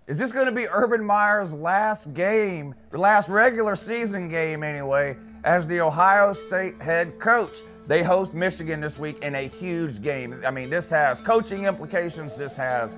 Is this going to be Urban Meyer's last game, last regular season game anyway, as the Ohio State head coach? They host Michigan this week in a huge game. I mean, this has coaching implications. This has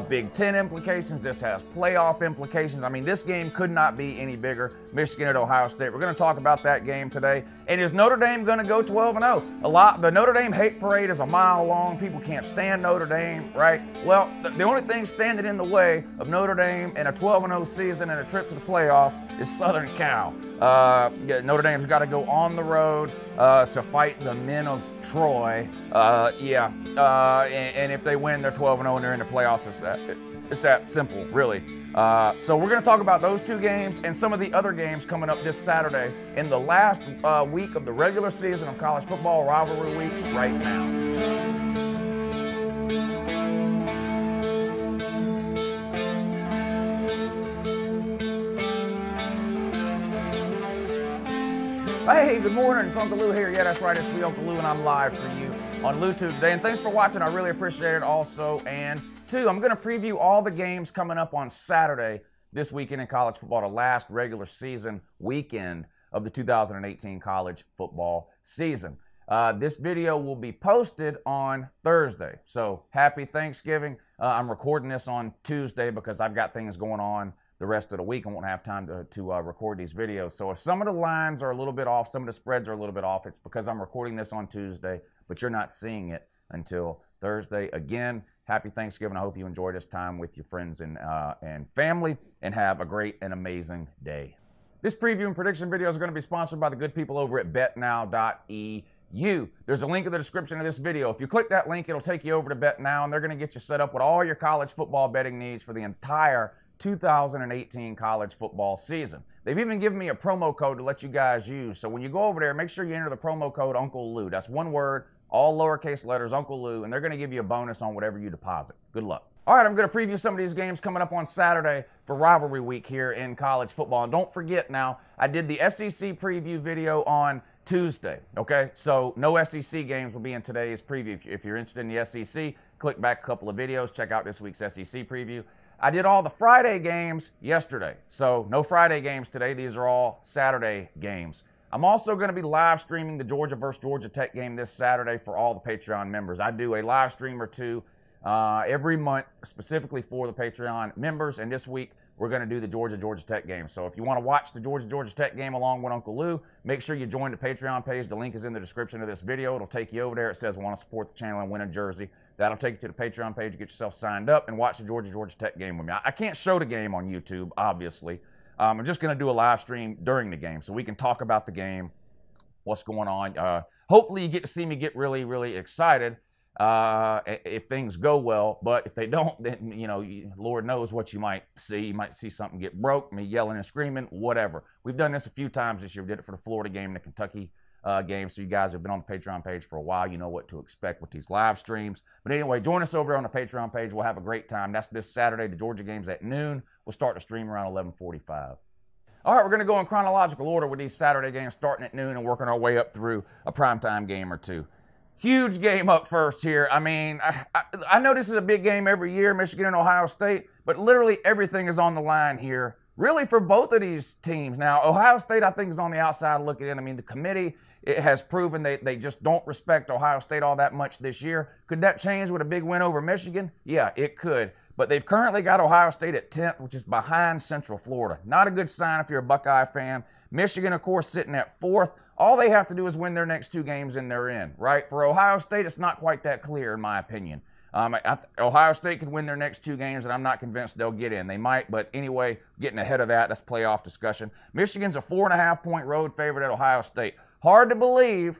Big Ten implications. This has playoff implications. I mean, this game could not be any bigger. Michigan at Ohio State. We're going to talk about that game today. And is Notre Dame going to go 12-0? The Notre Dame hate parade is a mile long. People can't stand Notre Dame, right? Well, the only thing standing in the way of Notre Dame and a 12-0 season and a trip to the playoffs is Southern Cal. Notre Dame's got to go on the road to fight the men of Troy. And if they win, they're 12-0 and they're in the playoffs. It's that simple, really. So we're going to talk about those two games and some of the other games coming up this Saturday in the last week of the regular season of college football, rivalry week, right now. Hey, good morning, it's Uncle Lou here. Yeah, that's right, it's me, Uncle Lou, and I'm live for you on YouTube today. And thanks for watching, I really appreciate it also. And two, I'm gonna preview all the games coming up on Saturday this weekend in college football, the last regular season weekend of the 2018 college football season. This video will be posted on Thursday, so happy Thanksgiving. I'm recording this on Tuesday because I've got things going on the rest of the week and won't have time to record these videos. So if some of the lines are a little bit off, some of the spreads are a little bit off, it's because I'm recording this on Tuesday, but you're not seeing it until Thursday. Again, happy Thanksgiving. I hope you enjoy this time with your friends and family and have a great and amazing day. This preview and prediction video is going to be sponsored by the good people over at betnow.eu. There's a link in the description of this video. If you click that link, it'll take you over to BetNow, and they're going to get you set up with all your college football betting needs for the entire 2018 college football season. They've even given me a promo code to let you guys use. So when you go over there, make sure you enter the promo code Uncle Lou. That's one word, all lowercase letters, Uncle Lou, and they're going to give you a bonus on whatever you deposit. Good luck. All right, I'm going to preview some of these games coming up on Saturday for rivalry week here in college football. And don't forget now, I did the SEC preview video on Tuesday, okay? So no SEC games will be in today's preview. If you're interested in the SEC, click back a couple of videos, check out this week's SEC preview. I did all the Friday games yesterday, so no Friday games today. These are all Saturday games. I'm also going to be live streaming the Georgia versus Georgia Tech game this Saturday for all the Patreon members. I do a live stream or two every month specifically for the Patreon members, and this week we're going to do the Georgia Tech game. So if you want to watch the Georgia Tech game along with Uncle Lou, make sure you join the Patreon page. The link is in the description of this video. It'll take you over there. It says want to support the channel and win a jersey. That'll take you to the Patreon page, get yourself signed up, and watch the Georgia Tech game with me. I can't show the game on YouTube, obviously. I'm just going to do a live stream during the game so we can talk about the game, what's going on. Hopefully you get to see me get really, really excited if things go well. But if they don't, then, you know, Lord knows what you might see. You might see something get broke, me yelling and screaming, whatever. We've done this a few times this year. We did it for the Florida game and the Kentucky game. So you guys have been on the Patreon page for a while. You know what to expect with these live streams. But anyway, join us over there on the Patreon page. We'll have a great time. That's this Saturday. The Georgia game's at noon. We'll start the stream around 11:45. All right, we're going to go in chronological order with these Saturday games starting at noon and working our way up through a primetime game or two. Huge game up first here. I mean, I know this is a big game every year, Michigan and Ohio State, but literally everything is on the line here, really for both of these teams. Now, Ohio State, I think, is on the outside looking in. I mean, the committee, it has proven they just don't respect Ohio State all that much this year. Could that change with a big win over Michigan? Yeah, it could. But they've currently got Ohio State at 10th, which is behind Central Florida. Not a good sign if you're a Buckeye fan. Michigan, of course, sitting at 4th. All they have to do is win their next two games and they're in, right? For Ohio State, it's not quite that clear, in my opinion. Ohio State could win their next two games, and I'm not convinced they'll get in. They might, but anyway, getting ahead of that, that's playoff discussion. Michigan's a 4.5-point road favorite at Ohio State. Hard to believe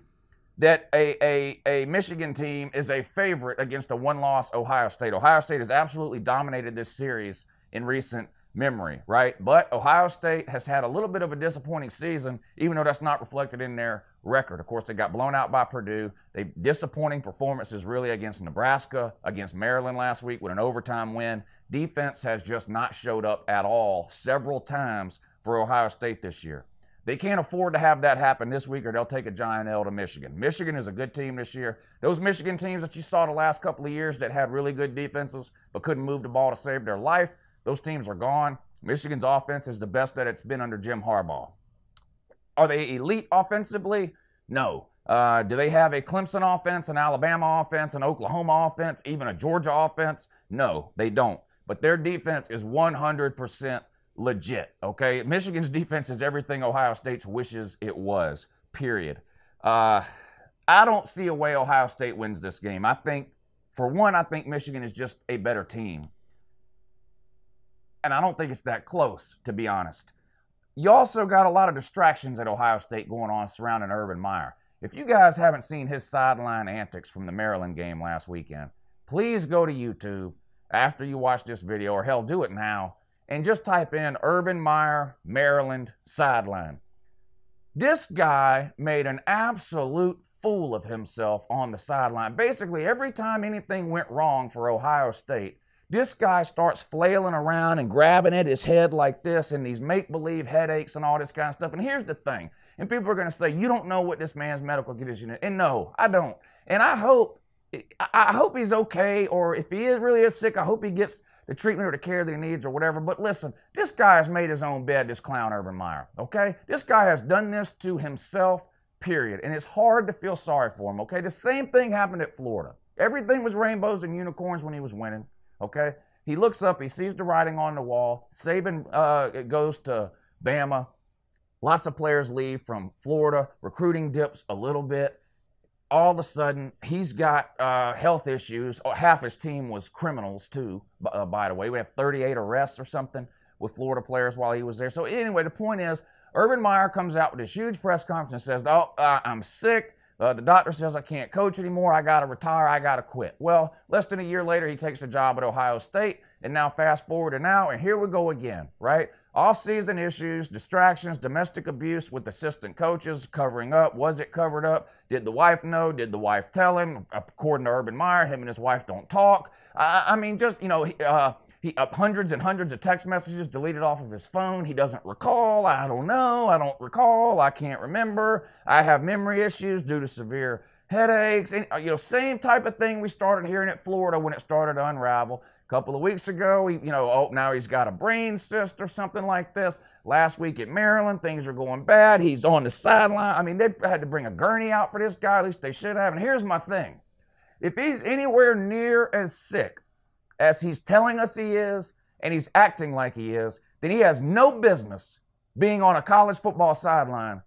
that a Michigan team is a favorite against a one-loss Ohio State. Ohio State has absolutely dominated this series in recent memory, right? But Ohio State has had a little bit of a disappointing season, even though that's not reflected in their record. Of course, they got blown out by Purdue. They disappointing performances really against Nebraska, against Maryland last week with an overtime win. Defense has just not showed up at all several times for Ohio State this year. They can't afford to have that happen this week or they'll take a giant L to Michigan. Michigan is a good team this year. Those Michigan teams that you saw the last couple of years that had really good defenses but couldn't move the ball to save their life, Those teams are gone. Michigan's offense is the best that it's been under Jim Harbaugh. Are they elite offensively? No. Do they have a Clemson offense, an Alabama offense, an Oklahoma offense, even a Georgia offense? No, they don't. But their defense is 100% legit, okay? Michigan's defense is everything Ohio State wishes it was, period. I don't see a way Ohio State wins this game. I think Michigan is just a better team. And I don't think it's that close, to be honest. You also got a lot of distractions at Ohio State going on surrounding Urban Meyer. If you guys haven't seen his sideline antics from the Maryland game last weekend, please go to YouTube after you watch this video, or hell, do it now, and just type in Urban Meyer, Maryland, sideline. This guy made an absolute fool of himself on the sideline. Basically, every time anything went wrong for Ohio State, this guy starts flailing around and grabbing at his head like this and these make-believe headaches and all this kind of stuff. And here's the thing, and people are going to say, you don't know what this man's medical condition is. And no, I don't. And I hope he's okay, or if he really is sick, I hope he gets the treatment or the care that he needs or whatever. But listen, this guy has made his own bed, this clown Urban Meyer, okay? This guy has done this to himself, period. And it's hard to feel sorry for him, okay? The same thing happened at Florida. Everything was rainbows and unicorns when he was winning, okay? He looks up, he sees the writing on the wall. Saban goes to Bama. Lots of players leave from Florida. Recruiting dips a little bit. All of a sudden, he's got health issues. Half his team was criminals, too, by the way. We have 38 arrests or something with Florida players while he was there. So anyway, the point is, Urban Meyer comes out with this huge press conference and says, I'm sick. The doctor says I can't coach anymore. I got to retire. I got to quit. Well, less than a year later, he takes a job at Ohio State. And now fast forward to now, and here we go again, right? Off-season issues, distractions, domestic abuse with assistant coaches, covering up. Was it covered up? Did the wife know? Did the wife tell him? According to Urban Meyer, him and his wife don't talk. I mean, just, he hundreds and hundreds of text messages deleted off of his phone. He doesn't recall. I don't know. I don't recall. I can't remember. I have memory issues due to severe headaches. And, same type of thing we started hearing at Florida when it started to unravel. Couple of weeks ago, now he's got a brain cyst or something like this. Last week at Maryland, things are going bad. He's on the sideline. I mean, they had to bring a gurney out for this guy. At least they should have. And here's my thing. If he's anywhere near as sick as he's telling us he is, and he's acting like he is, then he has no business being on a college football sideline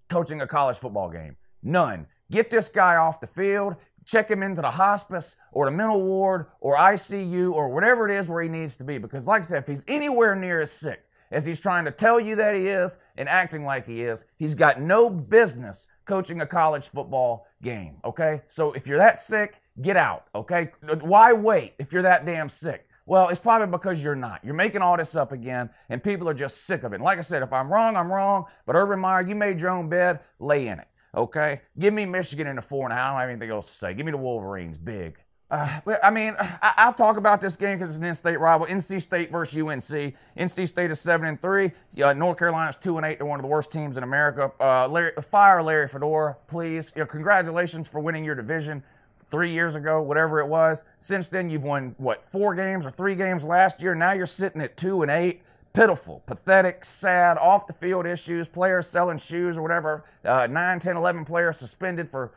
coaching a college football game. None. Get this guy off the field. Check him into the hospice or the mental ward or ICU or whatever it is where he needs to be. Because like I said, if he's anywhere near as sick as he's trying to tell you that he is and acting like he is, he's got no business coaching a college football game, okay? So if you're that sick, get out, okay? Why wait if you're that damn sick? Well, it's probably because you're not. You're making all this up again, and people are just sick of it. And like I said, if I'm wrong, I'm wrong. But Urban Meyer, you made your own bed, lay in it. Okay, give me Michigan in the 4.5. I don't have anything else to say. Give me the Wolverines, big. I'll talk about this game because it's an in-state rival. NC State versus UNC. NC State is 7-3. North Carolina is 2-8. They're one of the worst teams in America. Fire Larry Fedora, please. Congratulations for winning your division 3 years ago, whatever it was. Since then, you've won, 4 games or 3 games last year. Now you're sitting at 2-8. Pitiful, pathetic, sad, off-the-field issues, players selling shoes or whatever, 9, 10, 11 players suspended for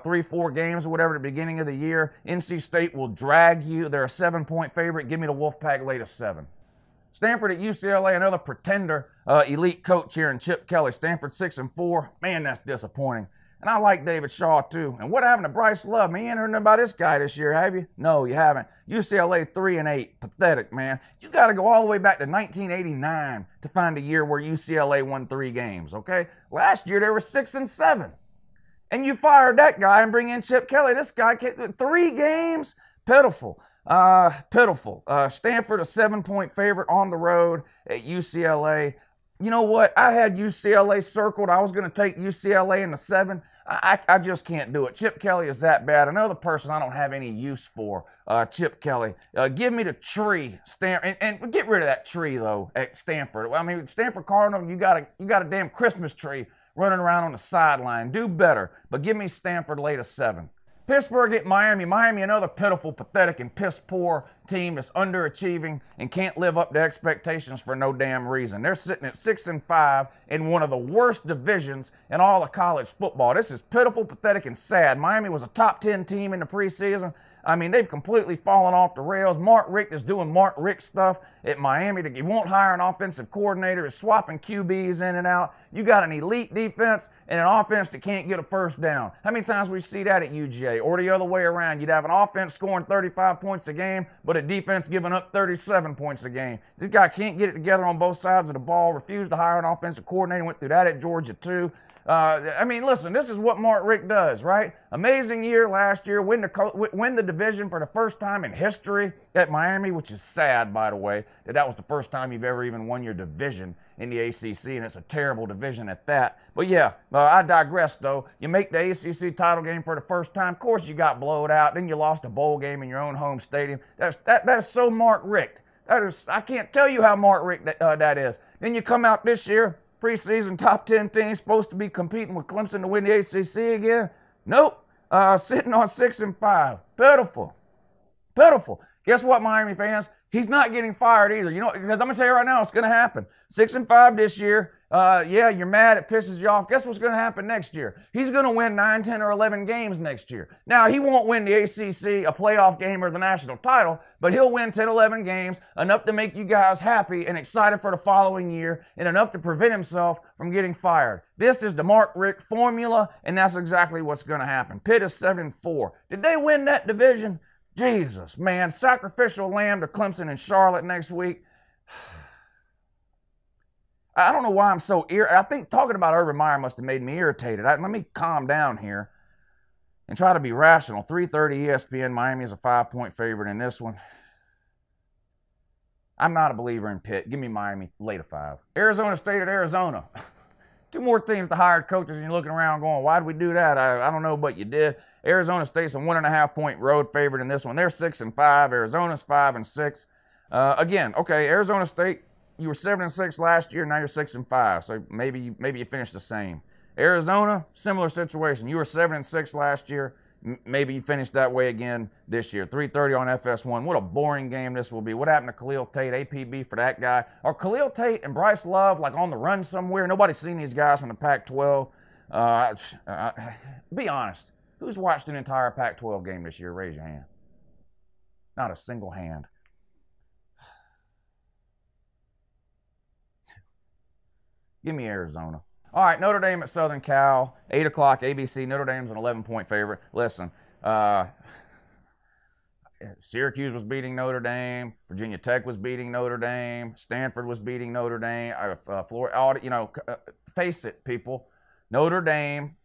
3, 4 games or whatever at the beginning of the year. NC State will drag you. They're a 7-point favorite. Give me the Wolfpack latest 7. Stanford at UCLA, another pretender, elite coach here in Chip Kelly. Stanford 6-4. Man, that's disappointing. And I like David Shaw, too. And what happened to Bryce Love? Man, you ain't heard nothing about this guy this year, have you? No, you haven't. UCLA 3-8. Pathetic, man. You got to go all the way back to 1989 to find a year where UCLA won 3 games, okay? Last year, they were 6-7. And you fired that guy and bring in Chip Kelly. This guy, 3 games? Pitiful. Pitiful. Stanford, a 7-point favorite on the road at UCLA. You know what? I had UCLA circled. I was going to take UCLA in the 7. I just can't do it. Chip Kelly is that bad. Another person I don't have any use for, Chip Kelly. Give me the tree, and get rid of that tree though at Stanford. I mean, Stanford Cardinal, you got a damn Christmas tree running around on the sideline. Do better, but give me Stanford latest 7. Pittsburgh at Miami. Miami, another pitiful, pathetic, and piss-poor team that's underachieving and can't live up to expectations for no damn reason. They're sitting at 6-5 in one of the worst divisions in all of college football. This is pitiful, pathetic, and sad. Miami was a top 10 team in the preseason. I mean, they've completely fallen off the rails. Mark Richt is doing Mark Richt stuff at Miami. He won't hire an offensive coordinator. He's swapping QBs in and out. You got an elite defense and an offense that can't get a first down. How many times we see that at UGA? Or the other way around, you'd have an offense scoring 35 points a game, but a defense giving up 37 points a game. This guy can't get it together on both sides of the ball, refused to hire an offensive coordinator, went through that at Georgia too. I mean, listen, this is what Mark Richt does, right? Amazing year last year, win the division for the first time in history at Miami, which is sad, by the way, that was the first time you've ever even won your division in the ACC, and it's a terrible division at that. But yeah, I digress, though. You make the ACC title game for the first time. Of course, you got blowed out. Then you lost a bowl game in your own home stadium. That is so Mark Richt. I can't tell you how Mark Richt that is. Then you come out this year, preseason top 10 team, supposed to be competing with Clemson to win the ACC again. Nope. Sitting on 6-5. Pitiful. Pitiful. Guess what, Miami fans? He's not getting fired either. You know, because I'm going to tell you right now, it's going to happen. 6-5 this year. Yeah, you're mad. It pisses you off. Guess what's going to happen next year? He's going to win 9, 10, or 11 games next year. Now, he won't win the ACC, a playoff game, or the national title, but he'll win 10, 11 games, enough to make you guys happy and excited for the following year, and enough to prevent himself from getting fired. This is the Mark Richt formula, and that's exactly what's going to happen. Pitt is 7-4. Did they win that division? Jesus, man, sacrificial lamb to Clemson and Charlotte next week. I don't know why I'm so I think talking about Urban Meyer must have made me irritated. Let me calm down here and try to be rational. 3:30 ESPN, Miami is a 5-point favorite in this one. I'm not a believer in Pitt. Give me Miami, late of 5. Arizona State at Arizona. 2 more teams to hire coaches, and you're looking around going, why did we do that? I don't know, but you did. Arizona State's a 1.5-point road favorite in this one. They're 6-5. Arizona's 5-6. Again, okay, Arizona State, you were 7-6 last year. Now you're 6-5. So maybe you finished the same. Arizona, similar situation. You were 7-6 last year. Maybe you finished that way again this year. 3:30 on FS1. What a boring game this will be. What happened to Khalil Tate? APB for that guy. Are Khalil Tate and Bryce Love like on the run somewhere? Nobody's seen these guys from the Pac-12. Be honest. Who's watched an entire Pac-12 game this year? Raise your hand. Not a single hand. Give me Arizona. All right, Notre Dame at Southern Cal, 8 o'clock, ABC. Notre Dame's an 11-point favorite. Listen, Syracuse was beating Notre Dame. Virginia Tech was beating Notre Dame. Stanford was beating Notre Dame. Florida, you know, face it, people. Notre Dame,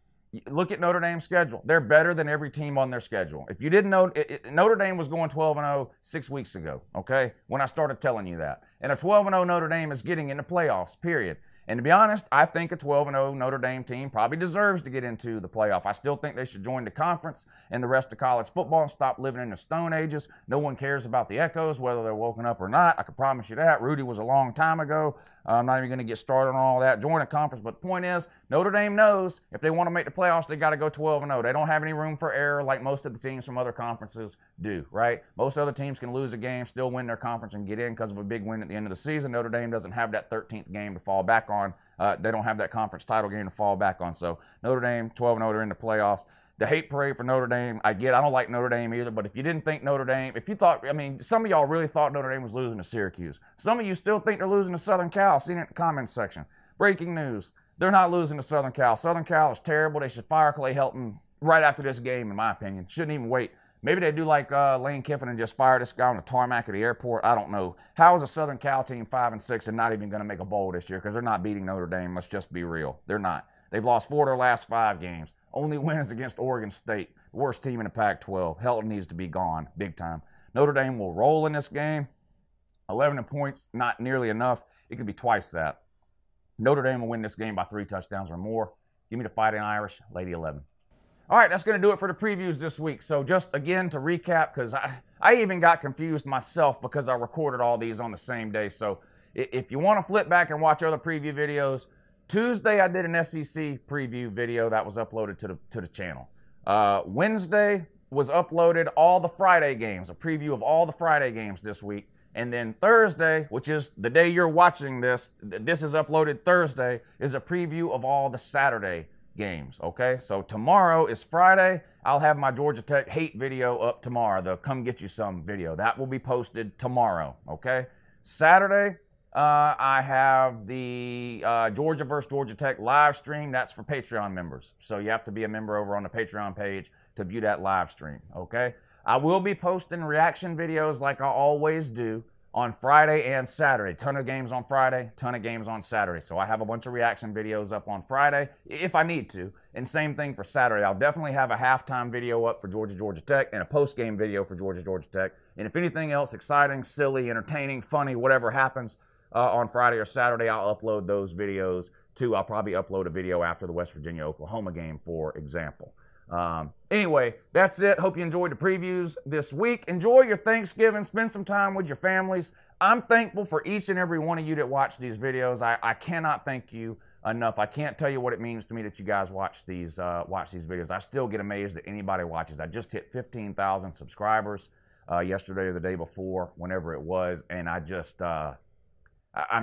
look at Notre Dame's schedule. They're better than every team on their schedule. If you didn't know, Notre Dame was going 12-0 6 weeks ago, okay, when I started telling you that. And a 12-0 Notre Dame is getting in the playoffs, period. And to be honest, I think a 12-0 Notre Dame team probably deserves to get into the playoff. I still think they should join the conference and the rest of college football and stop living in the Stone Ages. No one cares about the Echoes, whether they're woken up or not. I can promise you that. Rudy was a long time ago. I'm not even going to get started on all that. Join a conference. But the point is, Notre Dame knows if they want to make the playoffs, they got to go 12-0. They don't have any room for error like most of the teams from other conferences do, right? Most other teams can lose a game, still win their conference, and get in because of a big win at the end of the season. Notre Dame doesn't have that 13th game to fall back on. They don't have that conference title game to fall back on. So Notre Dame, 12-0, they're in the playoffs. The hate parade for Notre Dame, I don't like Notre Dame either, but if you didn't think Notre Dame, if you thought, I mean, some of y'all really thought Notre Dame was losing to Syracuse. Some of you still think they're losing to Southern Cal. Seen it in the comments section. Breaking news. They're not losing to Southern Cal. Southern Cal is terrible. They should fire Clay Helton right after this game, in my opinion. Shouldn't even wait. Maybe they do like Lane Kiffin and just fire this guy on the tarmac at the airport. I don't know. How is a Southern Cal team 5-6 and not even going to make a bowl this year? Because they're not beating Notre Dame. Let's just be real. They're not. They've lost 4 of their last 5 games. Only win is against Oregon State, the worst team in the Pac-12. Helton needs to be gone, big time. Notre Dame will roll in this game. 11 points, not nearly enough. It could be twice that. Notre Dame will win this game by 3 touchdowns or more. Give me the Fighting Irish, Lady 11. All right, that's going to do it for the previews this week. So just, again, to recap, because I even got confused myself because I recorded all these on the same day. So if you want to flip back and watch other preview videos, Tuesday I did an SEC preview video that was uploaded to the channel. Wednesday was uploaded all the Friday games, a preview of all the Friday games this week. And then Thursday, which is the day you're watching this, this is uploaded Thursday, is a preview of all the Saturday games, okay? So tomorrow is Friday. I'll have my Georgia Tech hate video up tomorrow, the come get you some video. That will be posted tomorrow, okay? Saturday, I have the Georgia versus Georgia Tech live stream. That's for Patreon members. So you have to be a member over on the Patreon page to view that live stream, okay? I will be posting reaction videos like I always do on Friday and Saturday. Ton of games on Friday, ton of games on Saturday. So I have a bunch of reaction videos up on Friday if I need to. And same thing for Saturday. I'll definitely have a halftime video up for Georgia Tech and a post-game video for Georgia Tech. And if anything else exciting, silly, entertaining, funny, whatever happens on Friday or Saturday, I'll upload those videos too. I'll probably upload a video after the West Virginia-Oklahoma game, for example. Anyway, that's it. Hope you enjoyed the previews this week. Enjoy your Thanksgiving. Spend some time with your families. I'm thankful for each and every one of you that watch these videos. I cannot thank you enough. I can't tell you what it means to me that you guys watch these videos. I still get amazed that anybody watches. I just hit 15,000 subscribers yesterday or the day before, whenever it was, and I just, I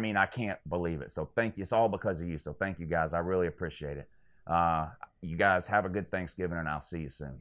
mean, I can't believe it. So thank you. It's all because of you. So thank you guys. I really appreciate it. You guys have a good Thanksgiving, and I'll see you soon.